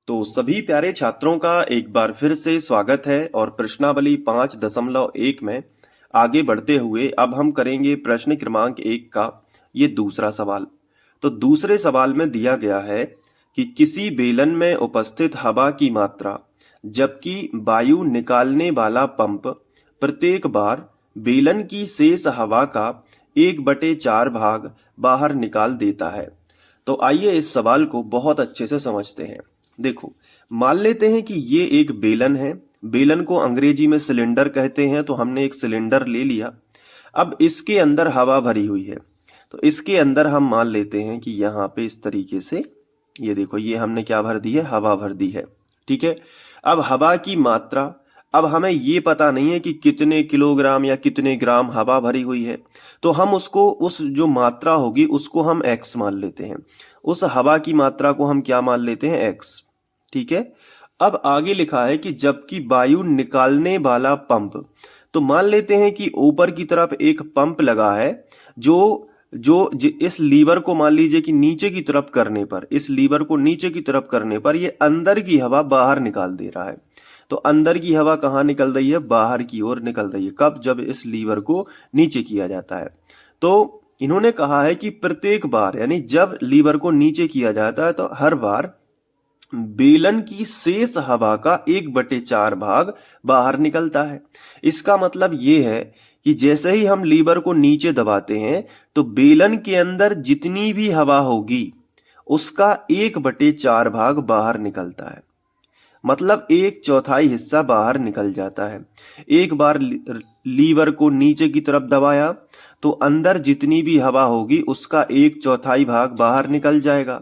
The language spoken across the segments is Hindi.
तो सभी प्यारे छात्रों का एक बार फिर से स्वागत है और प्रश्नावली 5.1 में आगे बढ़ते हुए अब हम करेंगे प्रश्न क्रमांक 1 का ये दूसरा सवाल। तो दूसरे सवाल में दिया गया है कि किसी बेलन में उपस्थित हवा की मात्रा जबकि वायु निकालने वाला पंप प्रत्येक बार बेलन की शेष हवा का 1/4 भाग बाहर निकाल देता है। तो आइए इस सवाल को बहुत अच्छे से समझते हैं। देखो, मान लेते हैं कि ये एक बेलन है। बेलन को अंग्रेजी में सिलेंडर कहते हैं, तो हमने एक सिलेंडर ले लिया। अब इसके अंदर हवा भरी हुई है, तो इसके अंदर हम मान लेते हैं कि यहाँ पे इस तरीके से ये देखो, ये हमने क्या भर दी है, हवा भर दी है। ठीक है। अब हवा की मात्रा, अब हमें ये पता नहीं है कि कितने किलोग्राम या कितने ग्राम हवा भरी हुई है, तो हम उसको, उस जो मात्रा होगी उसको हम x मान लेते हैं। उस हवा की मात्रा को हम क्या मान लेते हैं, x। ठीक है। अब आगे लिखा है कि जबकि वायु निकालने वाला पंप, तो मान लेते हैं कि ऊपर की तरफ एक पंप लगा है जो इस लीवर को मान लीजिए कि नीचे की तरफ करने पर, इस लीवर को नीचे की तरफ करने पर ये अंदर की हवा बाहर निकाल दे रहा है। तो अंदर की हवा कहाँ निकल रही है, बाहर की ओर निकल रही है। कब, जब इस लीवर को नीचे किया जाता है। तो इन्होंने कहा है कि प्रत्येक बार, यानी जब लीवर को नीचे किया जाता है तो हर बार बेलन की शेष हवा का 1/4 भाग बाहर निकलता है। इसका मतलब ये है कि जैसे ही हम लीवर को नीचे दबाते हैं तो बेलन के अंदर जितनी भी हवा होगी उसका 1/4 भाग बाहर निकलता है। मतलब 1/4 हिस्सा बाहर निकल जाता है। एक बार लीवर को नीचे की तरफ दबाया तो अंदर जितनी भी हवा होगी उसका 1/4 भाग बाहर निकल जाएगा।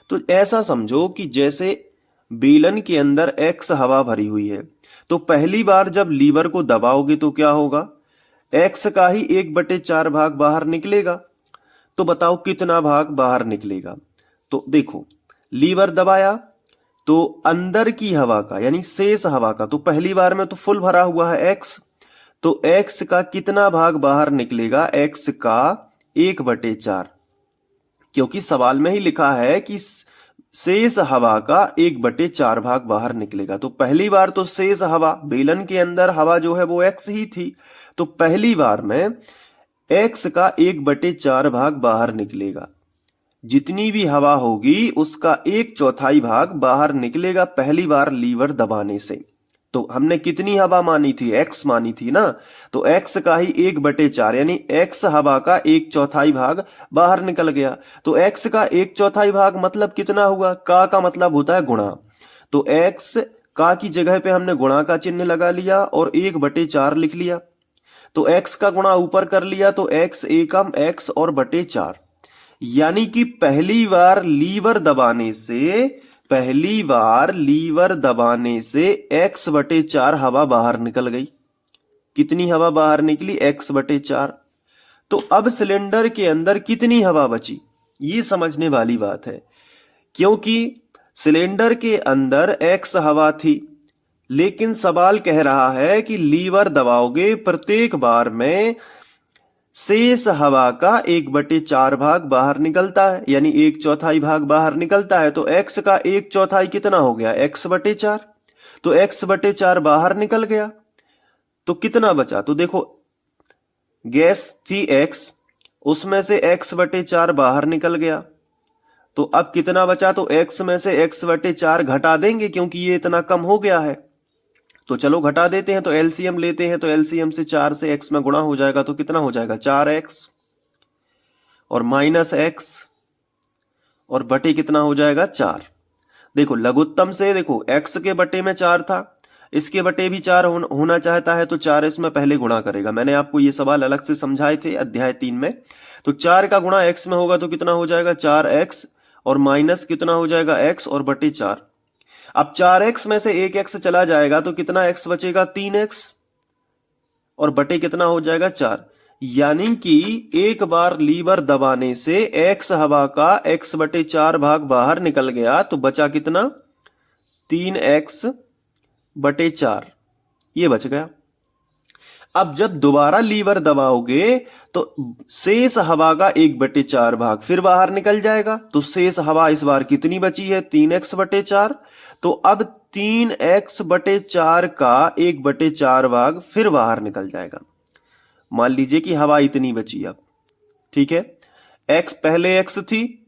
तो ऐसा समझो कि जैसे बेलन के अंदर x हवा भरी हुई है, तो पहली बार जब लीवर को दबाओगे तो क्या होगा, x का ही 1/4 भाग बाहर निकलेगा। तो बताओ कितना भाग बाहर निकलेगा। तो देखो, लीवर दबाया तो अंदर की हवा का, यानी शेष हवा का, तो पहली बार में तो फुल भरा हुआ है x, तो x का कितना भाग बाहर निकलेगा, x का 1/4, क्योंकि सवाल में ही लिखा है कि शेष हवा का 1/4 भाग बाहर निकलेगा। तो पहली बार तो शेष हवा, बेलन के अंदर हवा जो है वो x ही थी, तो पहली बार में x का 1/4 भाग बाहर निकलेगा। जितनी भी हवा होगी उसका 1/4 भाग बाहर निकलेगा पहली बार लीवर दबाने से। तो हमने कितनी हवा मानी थी, x मानी थी ना, तो x का ही 1/4, यानी x हवा का 1/4 भाग बाहर निकल गया। तो x का 1/4 भाग मतलब कितना हुआ, का मतलब होता है गुणा। तो x का की जगह पे हमने गुणा का चिन्ह लगा लिया और 1/4 लिख लिया। तो x का गुणा ऊपर कर लिया तो x एकम x और बटे 4, यानी कि पहली बार लीवर दबाने से x/4 हवा बाहर निकल गई। कितनी हवा बाहर निकली, x/4। तो अब सिलेंडर के अंदर कितनी हवा बची, ये समझने वाली बात है, क्योंकि सिलेंडर के अंदर x हवा थी, लेकिन सवाल कह रहा है कि लीवर दबाओगे प्रत्येक बार में शेष हवा का 1/4 भाग बाहर निकलता है, यानी 1/4 भाग बाहर निकलता है। तो x का 1/4 कितना हो गया, x/4। तो x/4 बाहर निकल गया, तो कितना बचा, तो देखो गैस थी x, उसमें से x/4 बाहर निकल गया। तो अब कितना बचा, तो x में से x/4 घटा देंगे क्योंकि ये इतना कम हो गया है। तो चलो घटा देते हैं, तो एलसीएम लेते हैं, तो एलसीएम से 4 से x में गुणा हो जाएगा, तो कितना हो जाएगा, 4x और माइनस x और बटे कितना हो जाएगा, 4। देखो लघुत्तम से, देखो x के बटे में 4 था, इसके बटे भी 4 होना चाहता है, तो 4 इसमें पहले गुणा करेगा। मैंने आपको ये सवाल अलग से समझाए थे अध्याय 3 में। तो 4 का गुणा x में होगा तो कितना हो जाएगा, 4x और माइनस कितना हो जाएगा, x और बटे 4। अब 4x में से 1x चला जाएगा तो कितना x बचेगा, 3x और बटे कितना हो जाएगा, 4। यानी कि एक बार लीवर दबाने से x हवा का x/4 भाग बाहर निकल गया, तो बचा कितना, 3x/4, ये बच गया। अब जब दोबारा लीवर दबाओगे तो शेष हवा का 1/4 भाग फिर बाहर निकल जाएगा। तो शेष हवा इस बार कितनी बची है? 3x/4। तो अब 3x/4 का 1/4 भाग फिर बाहर निकल जाएगा। मान लीजिए कि हवा इतनी बची अब, ठीक है। x पहले x थी,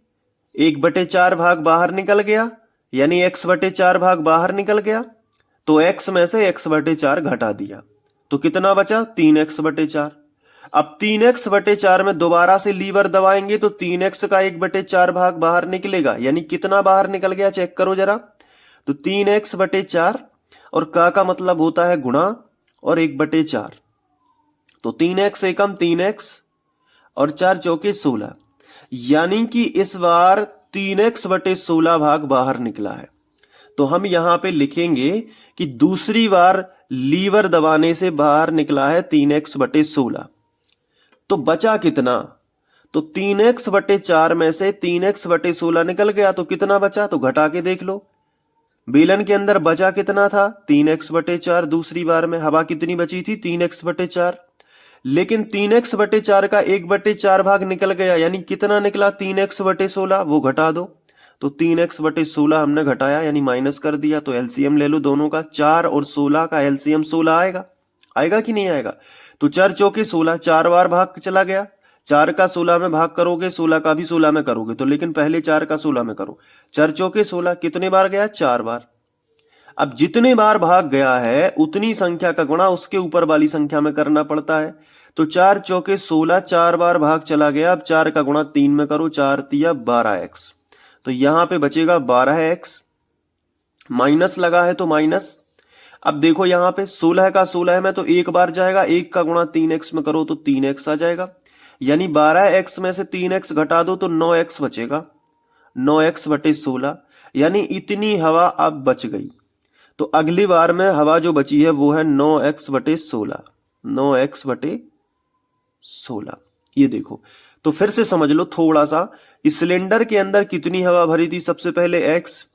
1/4 भाग बाहर निकल गया, यानी x/4 भाग बाहर निकल गया। तो x में से x/4 घटा दिया, तो कितना बचा? 3x/4। अब 3x/4 में दोबारा से लीवर दबाएंगे तो 3x का 1/4 भाग बाहर निकलेगा, यानी कितना बाहर निकल गया चेक करो जरा। तो 3x/4 और का मतलब होता है गुणा और 1/4। तो 3x एकम 3x और 4 चौके 16, यानी कि इस बार 3x/16 भाग बाहर निकला है। तो हम यहां पे लिखेंगे कि दूसरी बार लीवर दबाने से बाहर निकला है 3x/16। तो बचा कितना? तो 3x/4 में से 3x/16 निकल गया, तो कितना बचा? तो घटा के देख लो। बेलन के अंदर बचा कितना था? 3x/4। दूसरी बार में हवा कितनी बची थी? 3x/4। लेकिन 3x/4 का 1/4 भाग निकल गया, यानी कितना निकला? 3x/16। वो घटा दो। तो 3x/16 हमने घटाया, यानी माइनस कर दिया। तो एलसीएम ले लो दोनों का, 4 और 16 का एलसीएम 16 आएगा। आएगा कि नहीं आएगा? तो 4 चौके 16, 4 बार भाग चला गया। 4 का 16 में भाग करोगे, 16 का भी 16 में करोगे, तो लेकिन पहले 4 का 16 में करो। 4 चौके 16 कितने बार गया? 4 बार। अब जितने बार भाग गया है उतनी संख्या का गुणा उसके ऊपर वाली संख्या में करना पड़ता है। तो 4 चौके 16, 4 बार भाग चला गया। अब 4 का गुणा 3 में करो, 4 तिया 12x। तो यहां पे बचेगा 12x। माइनस लगा है तो माइनस। अब देखो यहां पे 16 का 16 में तो एक बार जाएगा, 1 का गुणा 3x में करो तो 3x आ जाएगा, यानी 12x में से 3x घटा दो तो 9x बचेगा। 9x/16, यानी इतनी हवा अब बच गई। तो अगली बार में हवा जो बची है वो है 9x/16। 9x/16 ये देखो। तो फिर से समझ लो थोड़ा सा, इस सिलेंडर के अंदर कितनी हवा भरी थी? सबसे पहले x,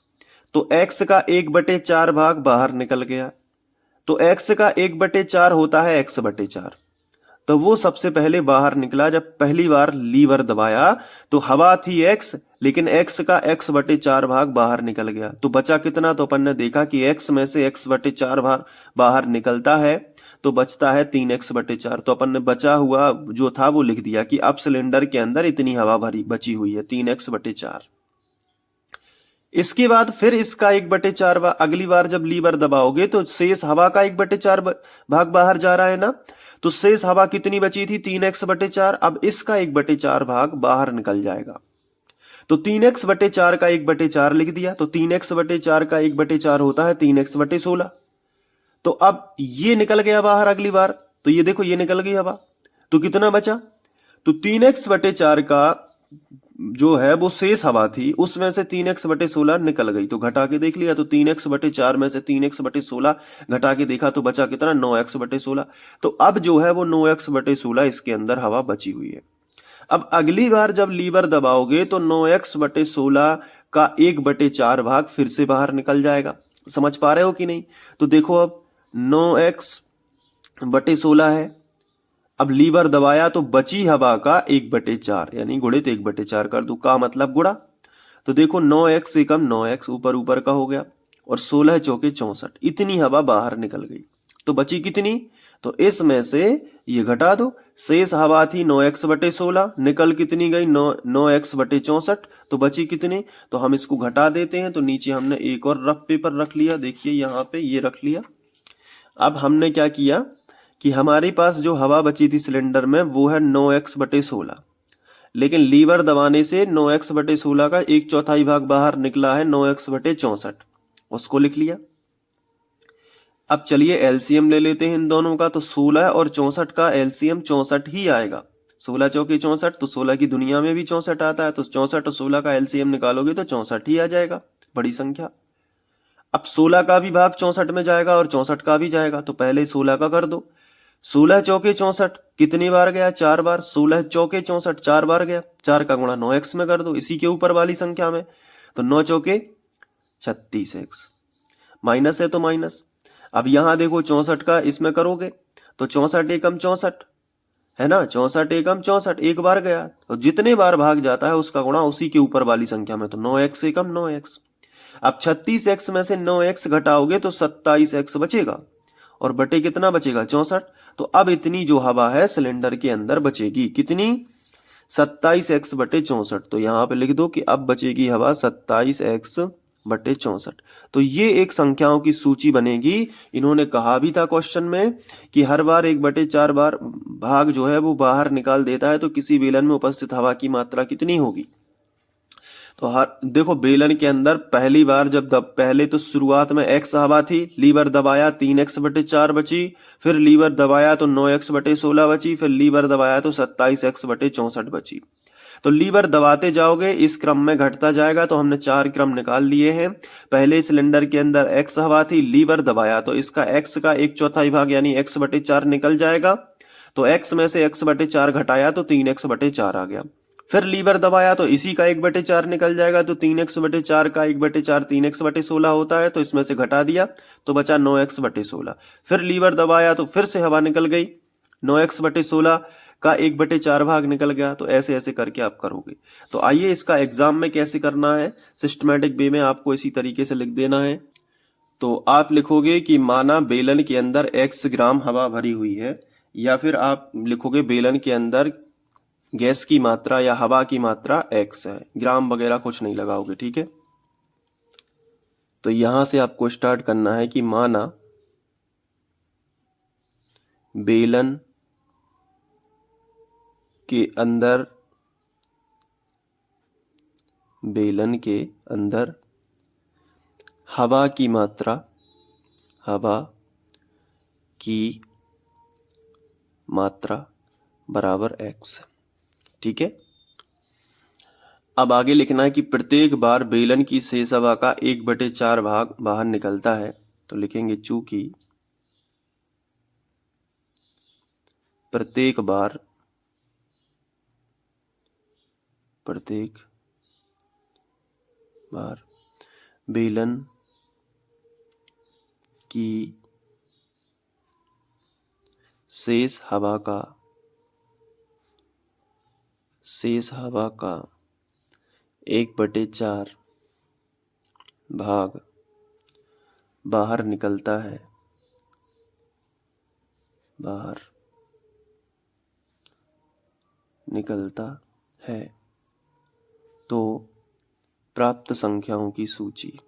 तो x का 1/4 भाग बाहर निकल गया। तो x का 1/4 होता है x/4। तो वो सबसे पहले बाहर निकला जब पहली बार लीवर दबाया। तो हवा थी x, लेकिन x का x/4 भाग बाहर निकल गया। तो बचा कितना? तो अपन ने देखा कि x में से x/4 भाग बाहर निकलता है, तो बचता है 3x/4। तो अपन ने बचा हुआ जो था वो लिख दिया कि अब सिलेंडर के अंदर इतनी हवा भरी बची हुई है, 3x/4। इसके बाद फिर इसका 1/4 भाग, अगली बार जब लीवर दबाओगे तो शेष हवा का 1/4 भाग बाहर जा रहा है ना। तो शेष हवा कितनी बची थी? 3x/4। अब इसका 1/4 भाग बाहर निकल जाएगा। तो 3x/4 का 1/4 लिख दिया। तो 3x/4 का 1/4 होता है 3x/16। तो अब ये निकल गया बाहर अगली बार। तो ये देखो ये निकल गई हवा। तो कितना बचा? तो 3x/4 का जो है वो शेष हवा थी, उसमें से 3x/16 निकल गई। तो घटा के देख लिया, तो 3x/4 में से 3x/16 घटा के देखा तो बचा कितना? 9x/16। तो अब जो है वो 9x/16 इसके अंदर हवा बची हुई है। अब अगली बार जब लीवर दबाओगे तो 9x/16 का 1/4 भाग फिर से बाहर निकल जाएगा। समझ पा रहे हो कि नहीं? तो देखो अब 9x/16 है। अब लीवर दबाया तो बची हवा का 1/4, यानी गुणित 1/4 कर दो, का मतलब गुणा। तो देखो 9x एकम 9x, ऊपर ऊपर का हो गया, और 16 चौके 64, इतनी हवा बाहर निकल गई। तो बची कितनी? तो इसमें से ये घटा दो। शेष हवा थी 9x/16, निकल कितनी गई? 9x/64। तो बची कितनी? तो हम इसको घटा देते हैं। तो नीचे हमने एक और रफ पेपर रख लिया, देखिए यहाँ पे ये रख लिया। अब हमने क्या किया कि हमारे पास जो हवा बची थी सिलेंडर में वो है 9x/16, लेकिन लीवर दबाने से 9x/16 का 1/4 भाग बाहर निकला है 9x/64, उसको लिख लिया। अब चलिए एलसीएम ले लेते हैं इन दोनों का। तो 16 और 64 का एलसीएम 64 ही आएगा। 16 चौके 64, तो 16 की दुनिया में भी 64 आता है। तो 64 और 16 का एलसीएम निकालोगे तो 64 ही आ जाएगा, बड़ी संख्या। अब 16 का भी भाग 64 में जाएगा और 64 का भी जाएगा। तो पहले 16 का कर दो। 16 चौके 64 कितनी बार गया? 4 बार। 16 चौके 64 4 बार गया। 4 का गुणा 9x में कर दो, इसी के ऊपर वाली संख्या में। तो 9 चौके 36x, माइनस है तो माइनस। अब यहां देखो 64 का इसमें करोगे तो 64 एकम 64 है ना, 64 एकम 64 एक बार गया, तो जितने बार भाग जाता है उसका गुणा उसी के ऊपर वाली संख्या में, तो 9x एकम 9x। अब 36x में से 9x घटाओगे तो 27x बचेगा, और बटे कितना बचेगा 64। तो अब इतनी जो हवा है सिलेंडर के अंदर बचेगी, कितनी 27x बटे 64। तो यहाँ पे लिख दो कि अब बचेगी हवा 27x बटे 64। तो ये एक संख्याओं की सूची बनेगी। इन्होंने कहा भी था क्वेश्चन में कि हर बार 1/4 बार भाग जो है वो बाहर निकाल देता है, तो किसी बेलन में उपस्थित हवा की मात्रा कितनी होगी। तो हर देखो बेलन के अंदर पहली बार जब पहले तो शुरुआत में x हवा थी, लीवर दबाया 3x बटे 4 बची, फिर लीवर दबाया तो 9x बटे 16 बची, फिर लीवर दबाया तो 27x बटे 64 बची। तो लीवर दबाते जाओगे इस क्रम में घटता जाएगा, तो हमने 4 क्रम निकाल लिए हैं। पहले सिलेंडर के अंदर x हवा थी, लीवर दबाया तो इसका x का 1/4 भाग यानी x बटे 4 निकल जाएगा, तो x में से x बटे 4 घटाया तो 3x बटे 4 आ गया। फिर लीवर दबाया तो इसी का 1/4 निकल जाएगा, तो 3x बटे 4 का 1/4 3x बटे 16 होता है, तो इसमें से घटा दिया तो बचा 9x बटे 16। फिर लीवर दबाया तो फिर से हवा निकल गई, 9x बटे 16 का 1/4 भाग निकल गया। तो ऐसे ऐसे करके आप करोगे। तो आइए इसका एग्जाम में कैसे करना है, सिस्टमैटिक वे में आपको इसी तरीके से लिख देना है। तो आप लिखोगे कि माना बेलन के अंदर x ग्राम हवा भरी हुई है, या फिर आप लिखोगे बेलन के अंदर गैस की मात्रा या हवा की मात्रा x है, ग्राम वगैरह कुछ नहीं लगाओगे, ठीक है। तो यहां से आपको स्टार्ट करना है कि माना बेलन के अंदर हवा की मात्रा बराबर x, ठीक है। अब आगे लिखना है कि प्रत्येक बार बेलन की शेष हवा का 1/4 भाग बाहर निकलता है। तो लिखेंगे चूंकि प्रत्येक बार बेलन की शेष हवा का 1/4 भाग बाहर निकलता है, तो प्राप्त संख्याओं की सूची।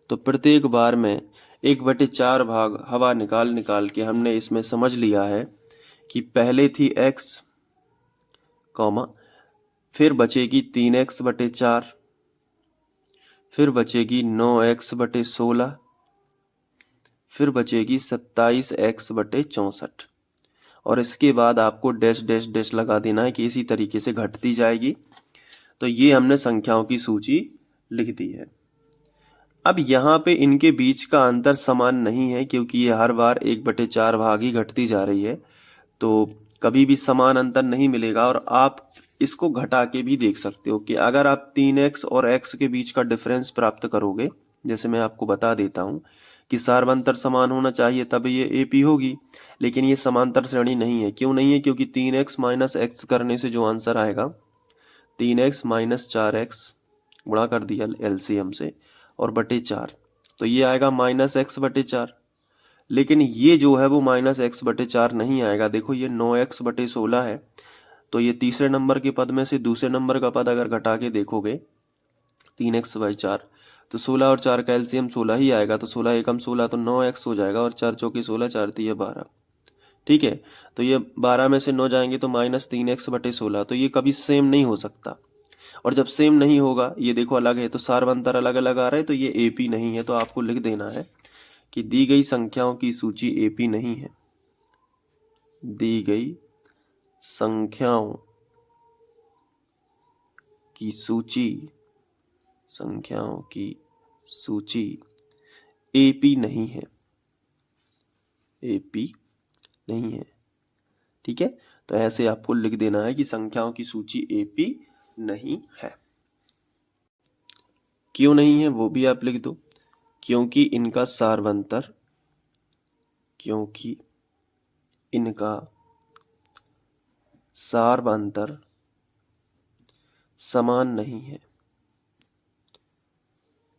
तो प्रत्येक बार में 1/4 भाग हवा निकाल के हमने इसमें समझ लिया है कि पहले थी x, फिर बचेगी 3x बटे 4, फिर बचेगी 9x बटे 16, फिर बचेगी 27x बटे 64, और इसके बाद आपको डैश डैश डैश लगा देना है कि इसी तरीके से घटती जाएगी। तो ये हमने संख्याओं की सूची लिख दी है। अब यहाँ पे इनके बीच का अंतर समान नहीं है, क्योंकि ये हर बार 1/4 भाग ही घटती जा रही है, तो कभी भी समान अंतर नहीं मिलेगा। और आप इसको घटा के भी देख सकते हो कि अगर आप 3x और x के बीच का डिफरेंस प्राप्त करोगे, जैसे मैं आपको बता देता हूँ कि सार्वंतर समान होना चाहिए तब ये AP होगी, लेकिन ये समांतर श्रेणी नहीं है। क्यों नहीं है? क्योंकि 3x माइनस x करने से जो आंसर आएगा 3x माइनस 4x गुणा कर दिया LCM से और बटे 4, तो ये आएगा -x बटे 4। लेकिन ये जो है वो -x बटे 4 नहीं आएगा। देखो ये 9x बटे 16 है, तो ये तीसरे नंबर के पद में से दूसरे नंबर का पद अगर घटा के देखोगे 3x बाई 4, तो 16 और 4 का एलसीएम 16 ही आएगा। तो 16 एकम 16 तो 9x हो जाएगा, और 4 चौकी 16, 4 तिये 12, ठीक है। तो ये 12 में से 9 जाएंगे तो -3x बटे 16, तो ये कभी सेम नहीं हो सकता। और जब सेम नहीं होगा, ये देखो अलग है, तो सार्वंतर अलग अलग आ रहे हैं, तो ये AP नहीं है। तो आपको लिख देना है कि दी गई संख्याओं की सूची AP नहीं है। दी गई संख्याओं की सूची AP नहीं है। AP नहीं है, ठीक है। तो ऐसे आपको लिख देना है कि संख्याओं की सूची AP नहीं है। क्यों नहीं है वो भी आप लिख दो। क्योंकि इनका सार्वंतर, क्योंकि इनका सार्वंतर समान नहीं है,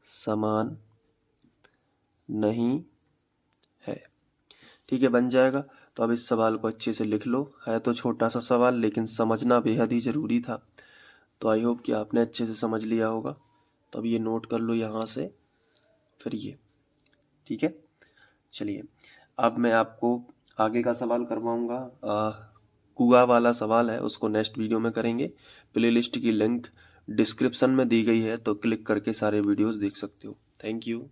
समान नहीं है। ठीक है, बन जाएगा। तो अब इस सवाल को अच्छे से लिख लो। है तो छोटा सा सवाल लेकिन समझना बेहद ही ज़रूरी था। तो आई होप कि आपने अच्छे से समझ लिया होगा। तो अब ये नोट कर लो यहाँ से, फिर ये। ठीक है, चलिए अब मैं आपको आगे का सवाल करवाऊँगा। कुआ वाला सवाल है, उसको नेक्स्ट वीडियो में करेंगे। प्लेलिस्ट की लिंक डिस्क्रिप्शन में दी गई है, तो क्लिक करके सारे वीडियोस देख सकते हो। Thank you.